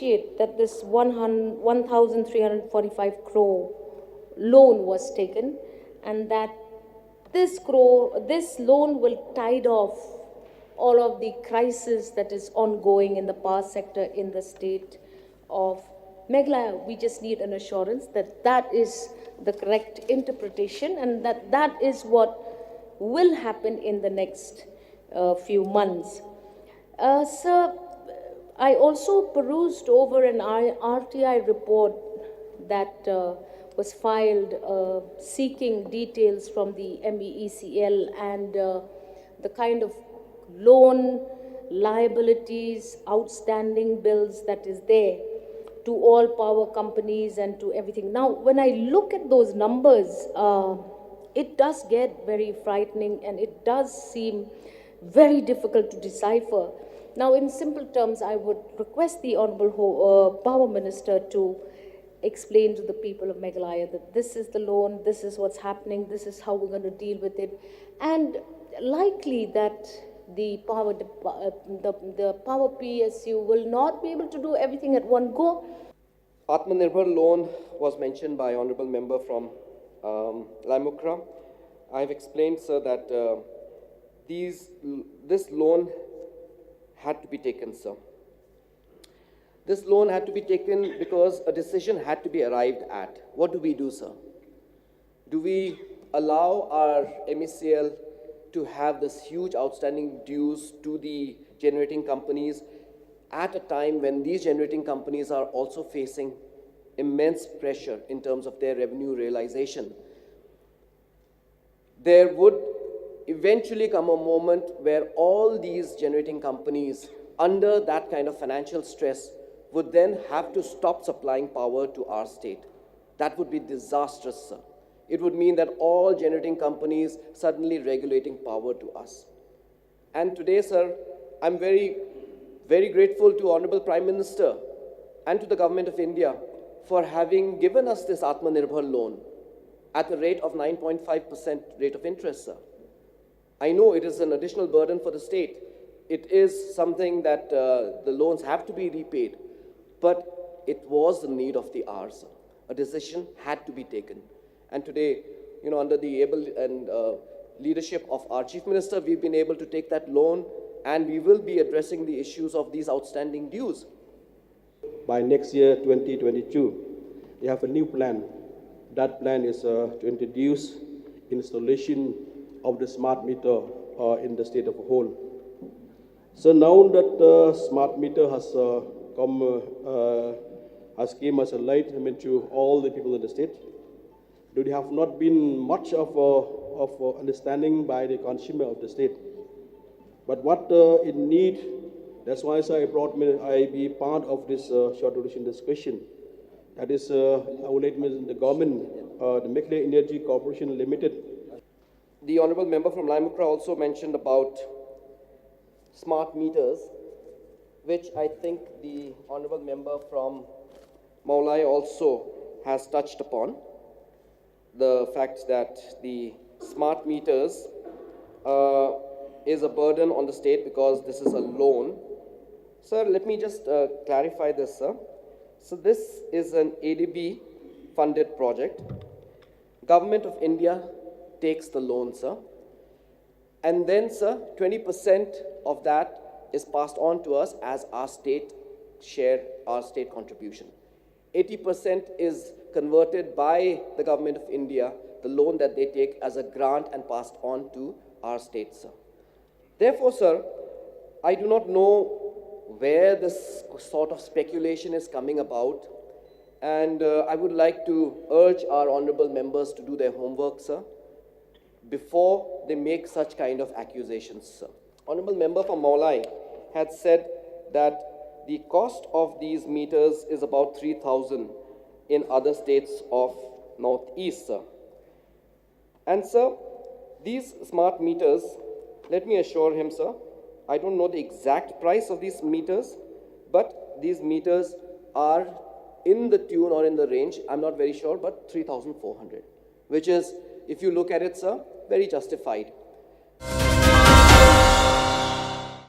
appreciate that this 1,345 crore loan was taken, and that this loan will tide off all of the crisis that is ongoing in the power sector in the state of Meghalaya. We just need an assurance that that is the correct interpretation and that that is what will happen in the next few months. Sir, I also perused over an RTI report that was filed seeking details from the MEECL and the kind of loan liabilities, outstanding bills that is there to all power companies and to everything. Now, when I look at those numbers, it does get very frightening and it does seem very difficult to decipher. Now, in simple terms, I would request the Honorable Power Minister to explain to the people of Meghalaya that this is the loan, this is what's happening, this is how we're going to deal with it, and likely that the power PSU will not be able to do everything at one go. Atmanirbhar loan was mentioned by Honorable Member from Laimukra. I've explained, sir, that this loan had to be taken, sir. This loan had to be taken because a decision had to be arrived at. What do we do, sir? Do we allow our MECL to have this huge outstanding dues to the generating companies at a time when these generating companies are also facing immense pressure in terms of their revenue realization? There would eventually come a moment where all these generating companies, under that kind of financial stress, would then have to stop supplying power to our state. That would be disastrous, sir. It would mean that all generating companies suddenly regulating power to us. And today, sir, I'm very, very grateful to Honorable Prime Minister and to the Government of India for having given us this Atmanirbhar loan at the rate of 9.5% rate of interest, sir. I know it is an additional burden for the state. It is something that the loans have to be repaid, but it was the need of the hour, sir. A decision had to be taken. And today, under the able and leadership of our Chief Minister, we've been able to take that loan and we will be addressing the issues of these outstanding dues. By next year, 2022, we have a new plan. That plan is to introduce installation of the smart meter in the state of a whole. So now that the smart meter has came as a light to all the people in the state, there have not been much of understanding by the consumer of the state. But what it need, that's why I be part of this short duration discussion. That is, I would like to mention the government, the Meghalaya Energy Corporation Limited. The Honorable Member from Laimukra also mentioned about smart meters, which I think the Honorable Member from Maulai also has touched upon. The fact that the smart meters is a burden on the state because this is a loan. Sir, let me just clarify this, sir. So this is an ADB funded project. Government of India takes the loan, sir. And then, sir, 20% of that is passed on to us as our state share, our state contribution. 80% is converted by the Government of India, the loan that they take as a grant and passed on to our state, sir. Therefore, sir, I do not know where this sort of speculation is coming about, and I would like to urge our honorable members to do their homework, sir, before they make such kind of accusations, sir. Honorable Member from Maulai had said that the cost of these meters is about 3,000 in other states of Northeast, sir. And, sir, these smart meters, let me assure him, sir, I don't know the exact price of these meters, but these meters are in the tune or in the range, I'm not very sure, but 3,400, which is, if you look at it, sir, very justified.